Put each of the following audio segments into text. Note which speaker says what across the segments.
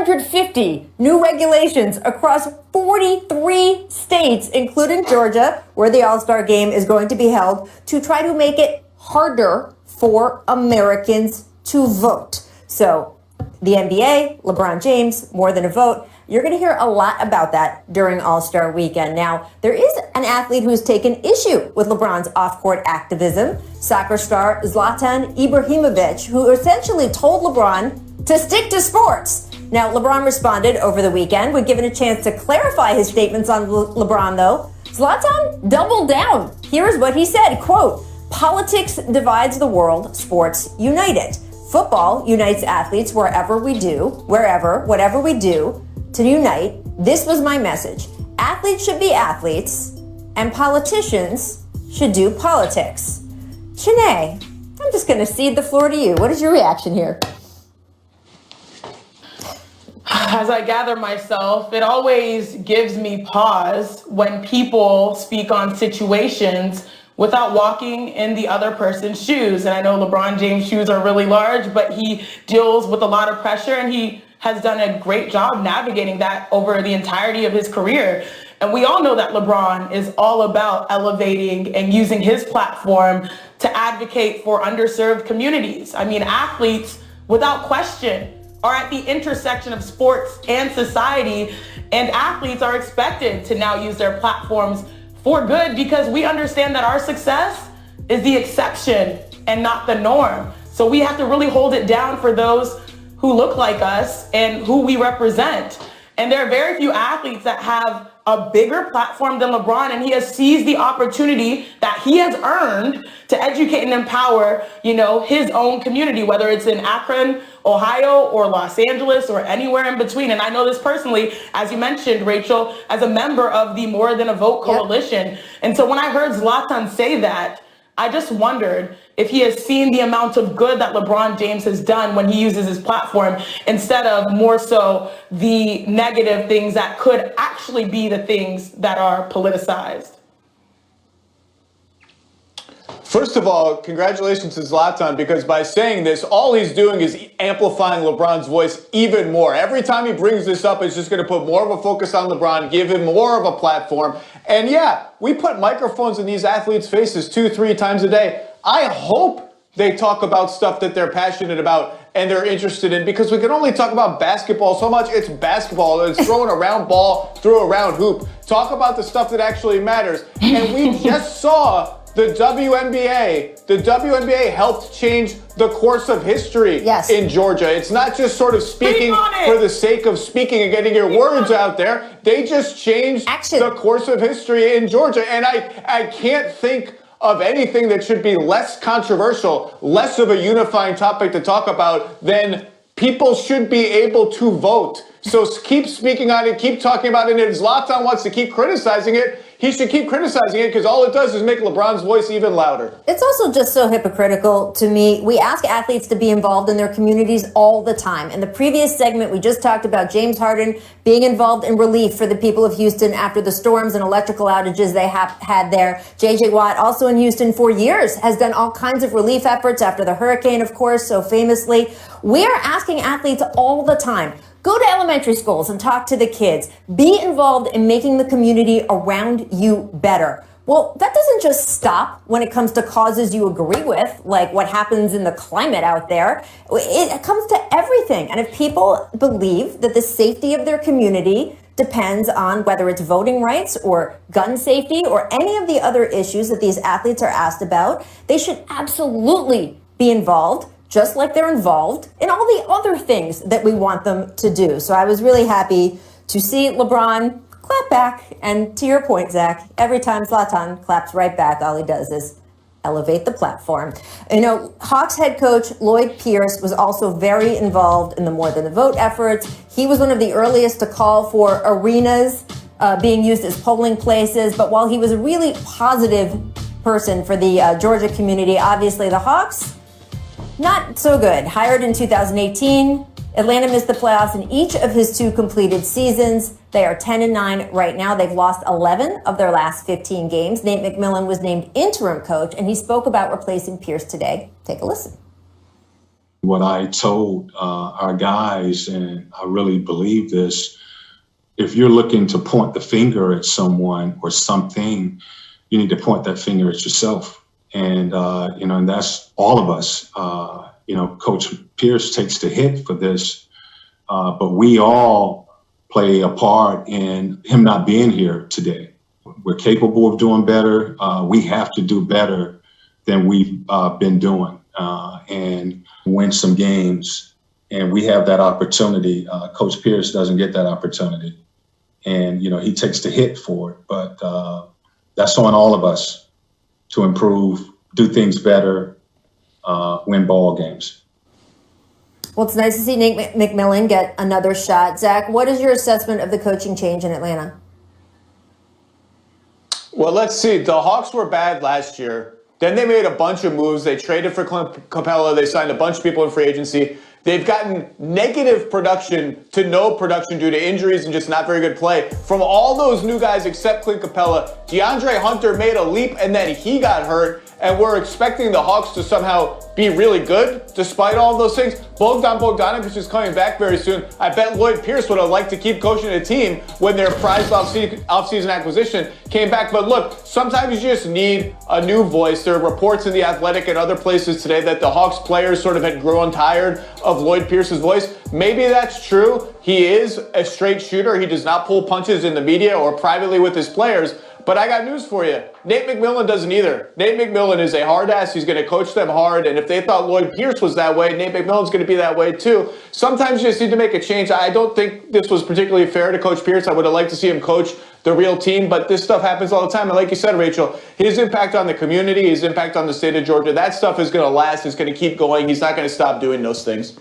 Speaker 1: 250 new regulations across 43 states, including Georgia, where the All-Star game is going to be held, to try to make it harder for Americans to vote. So the NBA, LeBron James, more than a vote. You're going to hear a lot about that during All-Star Weekend. Now, there is an athlete who's taken issue with LeBron's off-court activism, soccer star Zlatan Ibrahimovic, who essentially told LeBron to stick to sports. Now, LeBron responded over the weekend. When given a chance to clarify his statements on LeBron, though, Zlatan doubled down. Here's what he said, quote, "Politics divides the world, sports unite it. Football unites athletes whatever we do, whatever we do to unite. This was my message. Athletes should be athletes, and politicians should do politics." Shanae, I'm just going to cede the floor to you. What is your reaction here?
Speaker 2: As I gather myself, it always gives me pause when people speak on situations without walking in the other person's shoes. And I know LeBron James' shoes are really large, but he deals with a lot of pressure, and he has done a great job navigating that over the entirety of his career. And we all know that LeBron is all about elevating and using his platform to advocate for underserved communities. I mean, athletes, without question, are at the intersection of sports and society, and athletes are expected to now use their platforms for good, because we understand that our success is the exception and not the norm. So we have to really hold it down for those who look like us and who we represent. And there are very few athletes that have a bigger platform than LeBron, and he has seized the opportunity that he has earned to educate and empower, his own community, whether it's in Akron, Ohio, or Los Angeles, or anywhere in between. And I know this personally, as you mentioned, Rachel, as a member of the More Than a Vote Coalition. Yep. And so when I heard Zlatan say that, I just wondered if he has seen the amount of good that LeBron James has done when he uses his platform, instead of more so the negative things that could actually be the things that are politicized.
Speaker 3: First of all, congratulations to Zlatan, because by saying this, all he's doing is amplifying LeBron's voice even more. Every time he brings this up, it's just going to put more of a focus on LeBron, give him more of a platform. And yeah, we put microphones in these athletes' faces 2-3 times a day. I hope they talk about stuff that they're passionate about and they're interested in, because we can only talk about basketball so much. It's basketball. It's throwing a round ball through a round hoop. Talk about the stuff that actually matters. And we just saw the WNBA. The WNBA helped change the course of history in Georgia. It's not just sort of speaking for the sake of speaking and getting your words out there. They just changed the course of history in Georgia. And I can't think of anything that should be less controversial, less of a unifying topic to talk about than people should be able to vote. So keep speaking on it, keep talking about it. And if Zlatan wants to keep criticizing it, he should keep criticizing it, because all it does is make LeBron's voice even louder.
Speaker 1: It's also just so hypocritical to me. We ask athletes to be involved in their communities all the time. In the previous segment, we just talked about James Harden being involved in relief for the people of Houston after the storms and electrical outages they had there. J.J. Watt, also in Houston for years, has done all kinds of relief efforts after the hurricane, of course, so famously. We are asking athletes all the time, go to elementary schools and talk to the kids. Be involved in making the community around you better. Well, that doesn't just stop when it comes to causes you agree with, like what happens in the climate out there. It comes to everything. And if people believe that the safety of their community depends on whether it's voting rights or gun safety or any of the other issues that these athletes are asked about, they should absolutely be involved, just like they're involved in all the other things that we want them to do. So I was really happy to see LeBron clap back. And to your point, Zach, every time Zlatan claps right back, all he does is elevate the platform. Hawks head coach Lloyd Pierce was also very involved in the More Than a Vote efforts. He was one of the earliest to call for arenas being used as polling places. But while he was a really positive person for the Georgia community, obviously the Hawks, not so good. Hired in 2018, Atlanta missed the playoffs in each of his 2 completed seasons. They are 10-9 right now. They've lost 11 of their last 15 games. Nate McMillan was named interim coach, and he spoke about replacing Pierce today. Take a listen.
Speaker 4: What I told our guys, and I really believe this, if you're looking to point the finger at someone or something, you need to point that finger at yourself. And, and that's all of us. Coach Pierce takes the hit for this, but we all play a part in him not being here today. We're capable of doing better. We have to do better than we've been doing and win some games. And we have that opportunity. Coach Pierce doesn't get that opportunity. And, he takes the hit for it. But that's on all of us to improve, do things better, win ball games.
Speaker 1: Well, it's nice to see Nate McMillan get another shot. Zach, what is your assessment of the coaching change in Atlanta?
Speaker 3: Well, let's see. The Hawks were bad last year. Then they made a bunch of moves. They traded for Clint Capella. They signed a bunch of people in free agency. They've gotten negative production to no production due to injuries and just not very good play from all those new guys except Clint Capella. DeAndre Hunter made a leap and then he got hurt. And we're expecting the Hawks to somehow be really good despite all of those things. Bogdan Bogdanovic is coming back very soon. I bet Lloyd Pierce would have liked to keep coaching a team when their prized offseason acquisition came back. But look, sometimes you just need a new voice. There are reports in The Athletic and other places today that the Hawks players sort of had grown tired of Lloyd Pierce's voice. Maybe that's true. He is a straight shooter. He does not pull punches in the media or privately with his players. But I got news for you. Nate McMillan doesn't either. Nate McMillan is a hard ass. He's going to coach them hard. And if they thought Lloyd Pierce was that way, Nate McMillan's going to be that way too. Sometimes you just need to make a change. I don't think this was particularly fair to Coach Pierce. I would have liked to see him coach the real team. But this stuff happens all the time. And like you said, Rachel, his impact on the community, his impact on the state of Georgia, that stuff is going to last. It's going to keep going. He's not going to stop doing those things.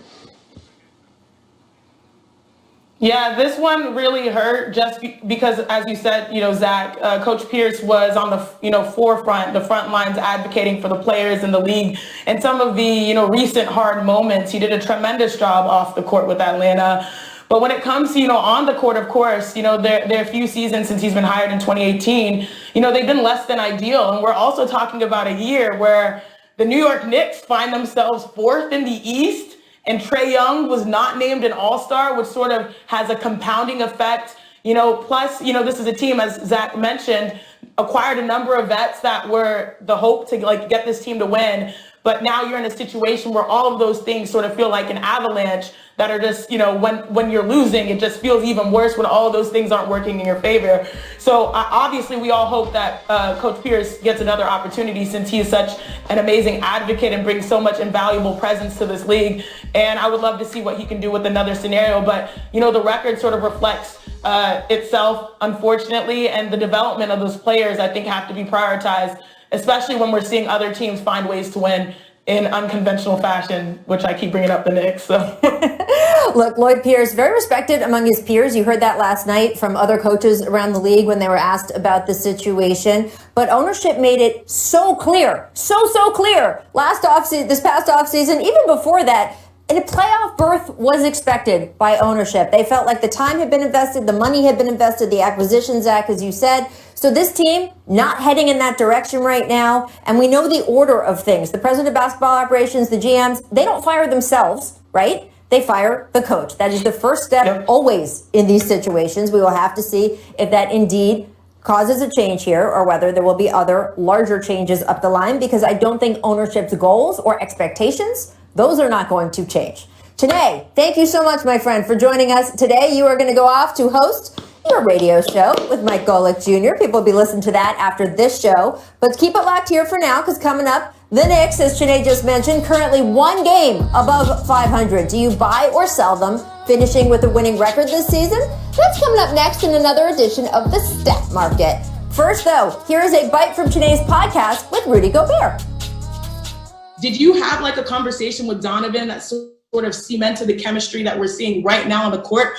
Speaker 2: Yeah, this one really hurt just because, as you said, Zach, Coach Pierce was on the, forefront, the front lines advocating for the players in the league. And some of the, recent hard moments, he did a tremendous job off the court with Atlanta. But when it comes to, on the court, of course, there are a few seasons since he's been hired in 2018, they've been less than ideal. And we're also talking about a year where the New York Knicks find themselves fourth in the East. And Trae Young was not named an all-star, which sort of has a compounding effect. Plus, this is a team, as Zach mentioned, acquired a number of vets that were the hope to get this team to win. But now you're in a situation where all of those things sort of feel like an avalanche that are just, when you're losing, it just feels even worse when all of those things aren't working in your favor. So obviously we all hope that Coach Pierce gets another opportunity since he is such an amazing advocate and brings so much invaluable presence to this league. And I would love to see what he can do with another scenario. But, the record sort of reflects itself, unfortunately, and the development of those players, I think, have to be prioritized, especially when we're seeing other teams find ways to win in unconventional fashion, which I keep bringing up the Knicks. So.
Speaker 1: Look, Lloyd Pierce, very respected among his peers. You heard that last night from other coaches around the league when they were asked about the situation. But ownership made it so clear, so clear this past offseason, even before that, and a playoff berth was expected by ownership. They felt like the time had been invested, the money had been invested, the acquisitions, Zach, as you said. So this team not heading in that direction right now. And we know the order of things. The president of basketball operations, the GMs, they don't fire themselves, right? They fire the coach. That is the first step always in these situations. We will have to see if that indeed causes a change here or whether there will be other larger changes up the line, because I don't think ownership's goals or expectations, those are not going to change. Tanae, thank you so much, my friend, for joining us today. You are going to go off to host your radio show with Mike Golick Jr. People will be listening to that after this show. But keep it locked here for now, because coming up, the Knicks, as Tanae just mentioned, currently one game above 500. Do you buy or sell them, finishing with a winning record this season? That's coming up next in another edition of the Stat Market. First, though, here is a bite from Tanae's podcast with Rudy Gobert.
Speaker 2: Did you have a conversation with Donovan that sort of cemented the chemistry that we're seeing right now on the court?